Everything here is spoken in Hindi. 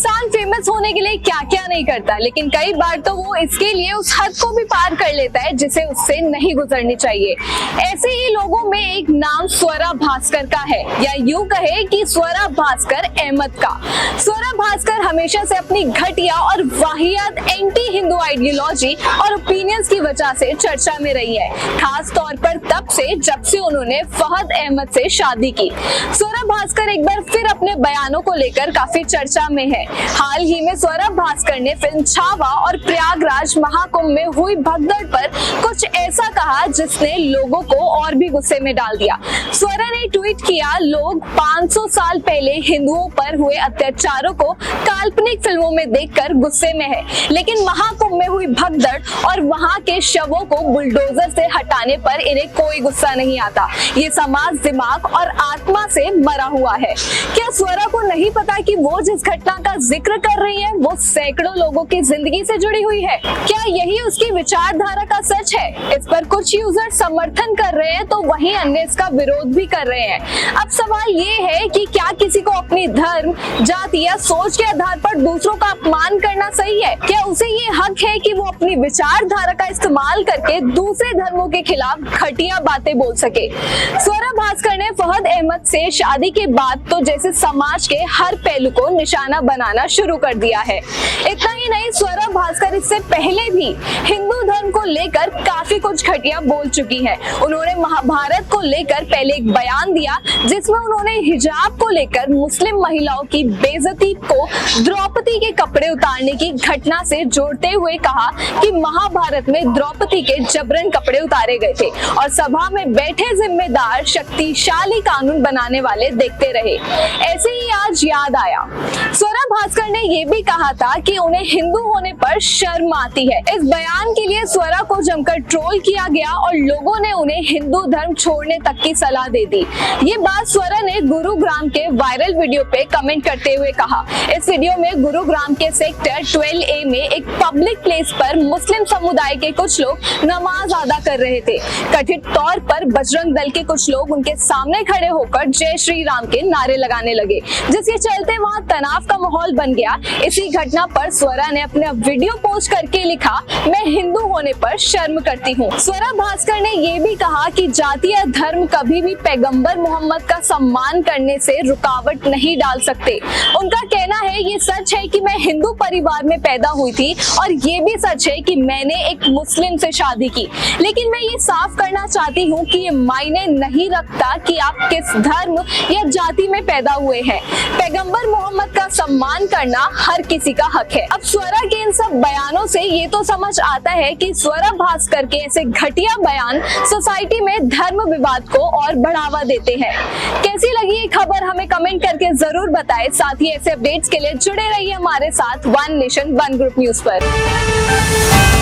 इंसान फेमस होने के लिए क्या क्या नहीं करता, लेकिन कई बार तो वो इसके लिए उस हद को भी पार कर लेता है जिसे उससे नहीं गुजरनी चाहिए। ऐसे ही लोगों में एक नाम स्वरा भास्कर का है, या यूं कहे कि स्वरा भास्कर अहमद का। स्वरा भास्कर हमेशा से अपनी घटिया और वाहियात एंटी हिंदू आइडियोलॉजी और ओपिनियंस की वजह से चर्चा में रही है, खास तौर पर तब से जब से उन्होंने फहद अहमद से शादी की। स्वरा भास्कर एक बार फिर अपने बयानों को लेकर काफी चर्चा में है। हाल ही में स्वरा भास्कर ने फिल्म छावा और प्रयागराज महाकुंभ में हुई भगदड़ पर कुछ ऐसा कहा जिसने लोगों को और भी गुस्से में डाल दिया। स्वरा ने ट्वीट किया, लोग 500 साल पहले हिंदुओं पर हुए अत्याचारों को काल्पनिक फिल्मों में देखकर गुस्से में है, लेकिन महाकुंभ में हुई भगदड़ और वहां के शवों को बुलडोजर से हटाने पर इन्हें कोई गुस्सा नहीं आता। ये समाज दिमाग और आत्मा से मरा हुआ है। क्या स्वरा को नहीं पता कि वो जिस घटना का जिक्र कर रही है वो सैकड़ों लोगों की जिंदगी से जुड़ी हुई है? क्या यही उसकी विचारधारा का सच है? इस पर कुछ यूजर समर्थन कर रहे हैं तो वहीं अन्य इसका विरोध भी कर रहे हैं। अब सवाल ये है कि क्या किसी को अपनी धर्म, जाति या सोच के आधार पर दूसरों का अपमान करना सही है? क्या उसे ये हक है कि वो अपनी विचारधारा का इस्तेमाल करके दूसरे धर्मों के खिलाफ घटिया बातें बोल सके? स्वरा भास्कर ने फहद अहमद से शादी के बाद तो जैसे समाज के हर पहलू को निशाना बनाना शुरू कर दिया है। इतना ही नहीं, स्वरा भास्कर इससे पहले भी हिंदू धर्म को लेकर काफी कुछ घटिया बोल चुकी है। उन्होंने महाभारत को लेकर पहले एक बयान दिया जिसमें उन्होंने हिजाब को लेकर मुस्लिम महिलाओं की बेइज्जती को द्रौपदी के कपड़े उतारने की घटना से जोड़ते हुए कहा कि महाभारत में द्रौपदी के जबरन कपड़े उतारे गए थे और सभा में बैठे जिम्मेदार शक्तिशाली कानून बनाने वाले देखते रहे। ऐसे ही आज याद आया, स्वरा भास्कर ने ये भी कहा था कि उन्हें हिंदू होने पर शर्म आती है। इस बयान के लिए स्वरा को जमकर ट्रोल किया गया और लोगों ने उन्हें हिंदू धर्म छोड़ने तक की सलाह दे दी। ये बात स्वरा ने गुरुग्राम के वायरल वीडियो पे कमेंट करते हुए कहा। इस वीडियो में गुरुग्राम के सेक्टर 12A में एक पब्लिक प्लेस पर मुस्लिम समुदाय के कुछ लोग नमाज अदा कर रहे थे। कथित तौर पर बजरंग दल के कुछ लोग उनके सामने खड़े होकर जय श्री राम के नारे लगाने लगे, जिसके चलते वहां तनाव का माहौल बन गया। इसी घटना पर स्वरा ने अपना वीडियो पोस्ट करके लिखा, मैं हिंदू होने पर शर्म करती हूँ। स्वरा भास्कर ने ये भी कहा कि जाति या धर्म कभी भी पैगंबर मोहम्मद का सम्मान करने से रुकावट नहीं डाल सकते। उनका कहना है, ये सच है कि मैं हिंदू परिवार में पैदा हुई थी और ये भी सच है कि मैंने एक मुस्लिम से शादी की, लेकिन मैं ये साफ करना चाहती हूँ कि ये मायने नहीं रखता कि आप किस धर्म या जाति में पैदा हुए हैं। पैगंबर मोहम्मद का सम्मान करना हर किसी का हक है। अब स्वरा के इन सब बयानों से ये तो समझ आता है कि स्वरा भास्कर के ऐसे घटिया बयान सोसाइटी में धर्म विवाद को और बढ़ावा देते हैं। कैसी लगी ये खबर हमें कमेंट करके जरूर बताएं। साथ ही ऐसे अपडेट्स के लिए जुड़े रहिए हमारे साथ one nation one group news पर।